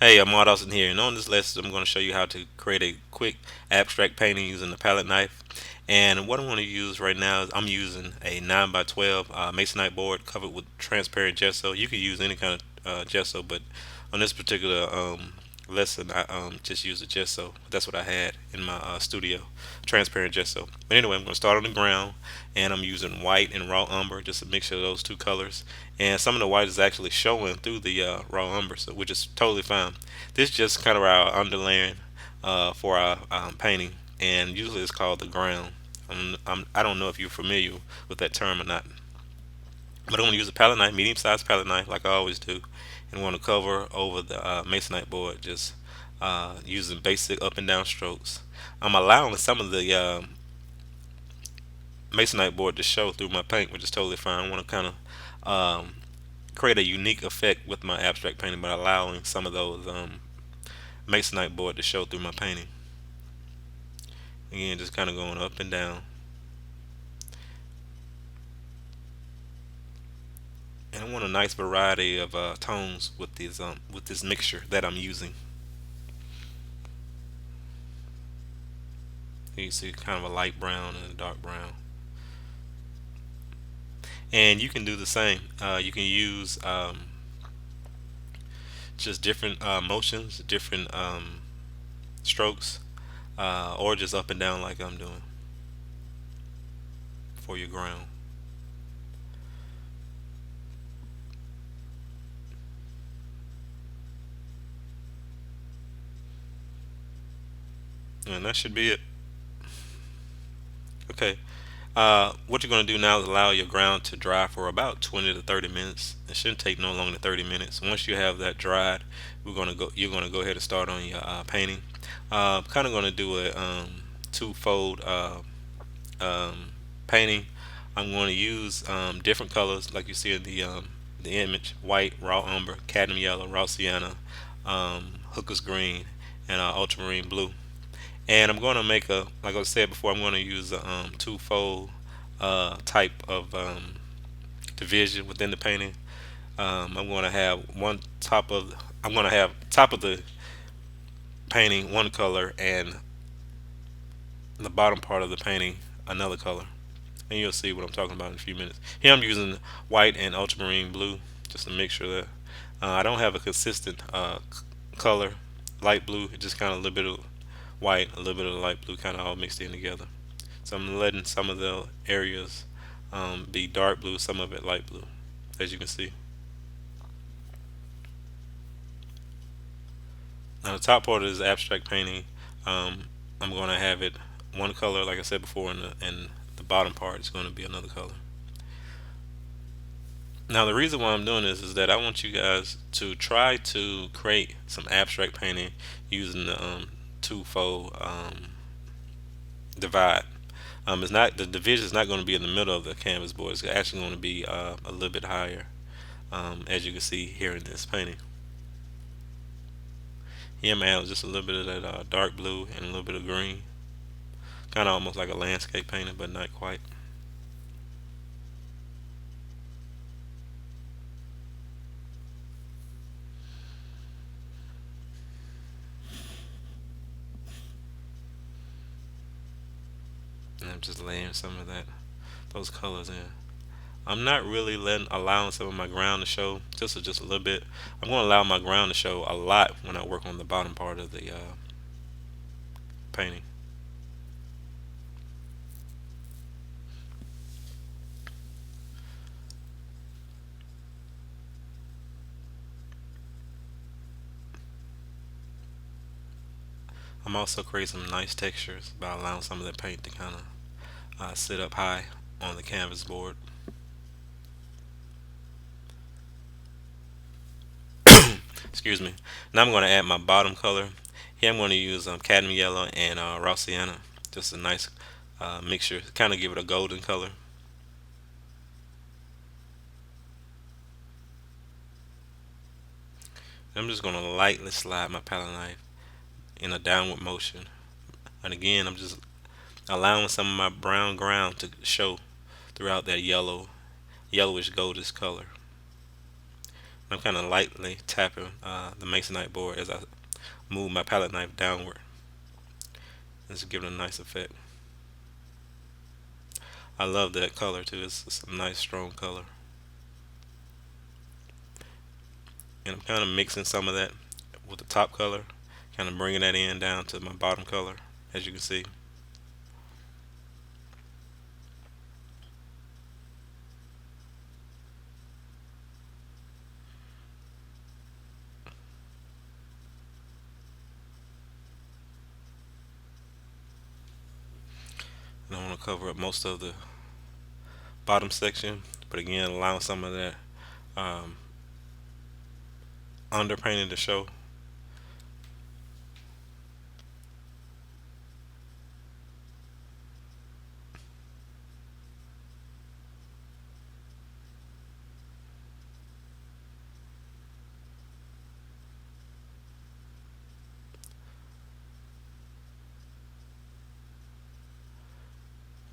Hey, I'm Maud Austin here, and on this lesson, I'm going to show you how to create a quick abstract painting using the palette knife. And what I'm going to use right now is I'm using a 9 by 12 masonite board covered with transparent gesso. You can use any kind of gesso, but on this particular lesson, I just used the gesso. That's what I had in my studio, transparent gesso. But anyway, I'm going to start on the ground, and I'm using white and raw umber, just a mixture of those two colors. And some of the white is actually showing through the raw umber, so which is totally fine. This is just kind of our underlaying for our painting, and usually it's called the ground. I don't know if you're familiar with that term or not, but I'm going to use a palette knife, medium-sized palette knife, like I always do, and want to cover over the masonite board, just using basic up and down strokes. I'm allowing some of the masonite board to show through my paint, which is totally fine. I want to kind of create a unique effect with my abstract painting by allowing some of those masonite board to show through my painting. Again, just kind of going up and down. And I want a nice variety of tones with this mixture that I'm using. You see kind of a light brown and a dark brown. And you can do the same. You can use just different motions, different strokes, or just up and down like I'm doing for your ground. And that should be it. Okay. What you're going to do now is allow your ground to dry for about 20 to 30 minutes. It shouldn't take no longer than 30 minutes. Once you have that dried, you're going to go ahead and start on your painting. Kind of going to do a two-fold painting. I'm going to use different colors like you see in the image: white, raw umber, cadmium yellow, raw sienna, hooker's green, and ultramarine blue. And I'm going to make a, like I said before, I'm going to use a two-fold type of division within the painting. I'm going to have I'm going to have top of the painting one color and the bottom part of the painting another color. And you'll see what I'm talking about in a few minutes. Here I'm using white and ultramarine blue, just a mixture there. I don't have a consistent color, light blue, just kind of a little bit of white, a little bit of light blue, kind of all mixed in together. So I'm letting some of the areas be dark blue, some of it light blue, as you can see. Now the top part is abstract painting. I'm going to have it one color, like I said before, and the bottom part is going to be another color. Now the reason why I'm doing this is that I want you guys to try to create some abstract painting using the two-fold divide. It's not the division is not going to be in the middle of the canvas board. It's actually going to be a little bit higher, as you can see here in this painting. Here I'm adding just a little bit of that dark blue and a little bit of green, kind of almost like a landscape painting, but not quite. And I'm just laying some of that those colors in. I'm not really allowing some of my ground to show, just a little bit. I'm going to allow my ground to show a lot when I work on the bottom part of the painting. I'm also creating some nice textures by allowing some of the paint to kind of sit up high on the canvas board. Excuse me. Now I'm going to add my bottom color. Here I'm going to use cadmium yellow and raw sienna. Just a nice mixture, kind of give it a golden color. I'm just going to lightly slide my palette knife in a downward motion. And again, I'm just allowing some of my brown ground to show throughout that yellowish goldish color. I'm kind of lightly tapping the masonite board as I move my palette knife downward. Just to give it a nice effect. I love that color too. It's a nice strong color. And I'm kind of mixing some of that with the top color, kind of bringing that in down to my bottom color, as you can see. And I want to cover up most of the bottom section, but again, allowing some of that um, underpainting to show.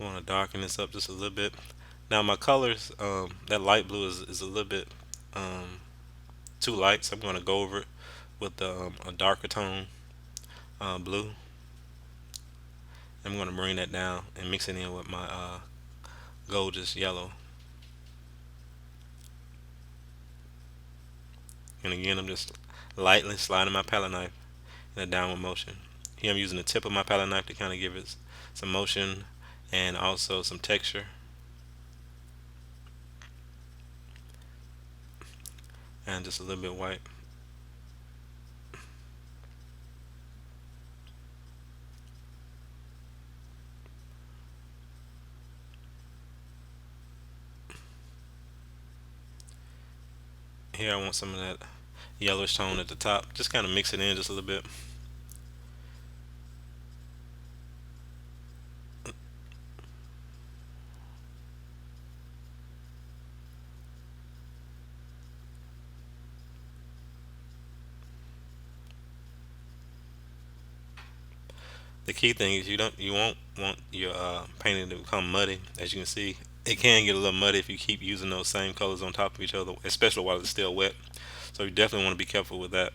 I want to darken this up just a little bit. Now my colors, that light blue is a little bit um, too light, so I'm going to go over it with a darker tone blue. I'm going to bring that down and mix it in with my gorgeous yellow. And again, I'm just lightly sliding my palette knife in a downward motion. Here I'm using the tip of my palette knife to kind of give it some motion and also some texture, and just a little bit white. Here I want some of that yellowish tone at the top. Just kind of mix it in just a little bit. The key thing is you won't want your painting to become muddy. As you can see, it can get a little muddy if you keep using those same colors on top of each other, especially while it's still wet. So you definitely want to be careful with that.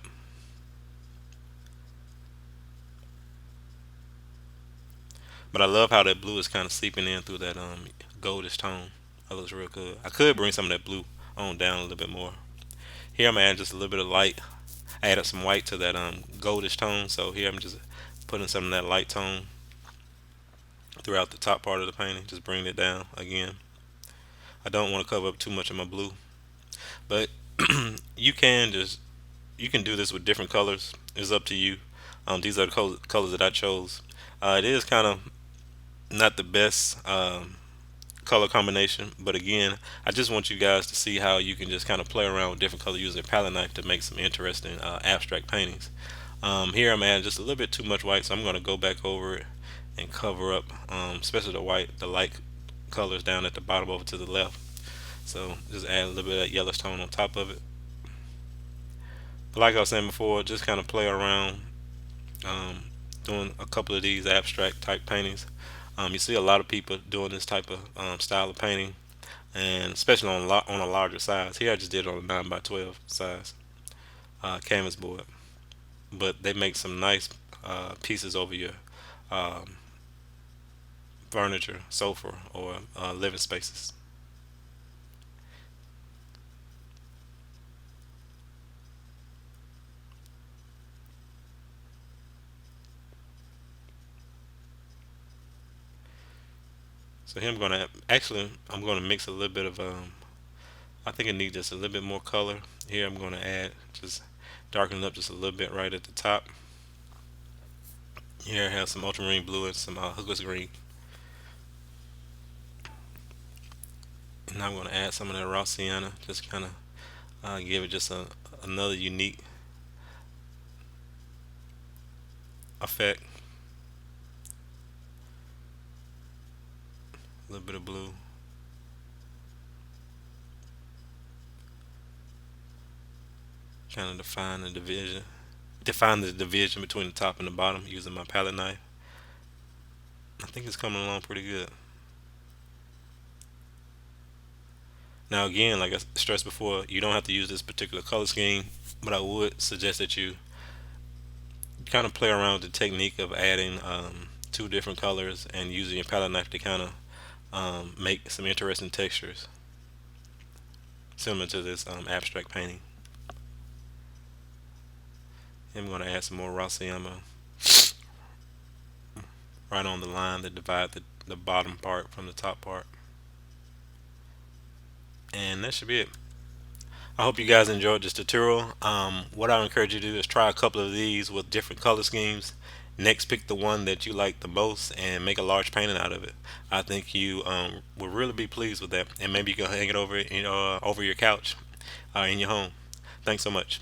But I love how that blue is kind of seeping in through that goldish tone. That looks real good. I could bring some of that blue on down a little bit more. Here I'm adding just a little bit of light. I added some white to that goldish tone. So here I'm just putting some of that light tone throughout the top part of the painting. Just bringing it down again. I don't want to cover up too much of my blue, but you can just you can do this with different colors. It's up to you. These are the colors that I chose. It is kind of not the best color combination, but again, I just want you guys to see how you can just kind of play around with different colors using a palette knife to make some interesting abstract paintings. Here I'm adding just a little bit too much white, so I'm going to go back over it and cover up, especially the white, the light colors down at the bottom over to the left. So just add a little bit of that yellowish tone on top of it. But like I was saying before, just kind of play around um, doing a couple of these abstract type paintings. You see a lot of people doing this type of style of painting, and especially on a larger size. Here I just did it on a 9 by 12 size canvas board, but they make some nice pieces over your um, furniture, sofa, or living spaces. So here I'm gonna mix a little bit of I think I need just a little bit more color. Here I'm gonna add just darken it up just a little bit right at the top. Here I have some ultramarine blue and some hooker's green. And I'm gonna add some of that raw sienna, just kind of give it just another unique effect. A little bit of blue. Kind of define the division between the top and the bottom using my palette knife. I think it's coming along pretty good. Now, again, like I stressed before, you don't have to use this particular color scheme, but I would suggest that you kind of play around with the technique of adding two different colors and using your palette knife to kind of make some interesting textures similar to this abstract painting. I'm going to add some more raw sienna right on the line that divide the bottom part from the top part. And that should be it. I hope you guys enjoyed this tutorial. What I encourage you to do is try a couple of these with different color schemes. Next, pick the one that you like the most and make a large painting out of it. I think you will really be pleased with that, and maybe you can hang it over over your couch in your home. Thanks so much.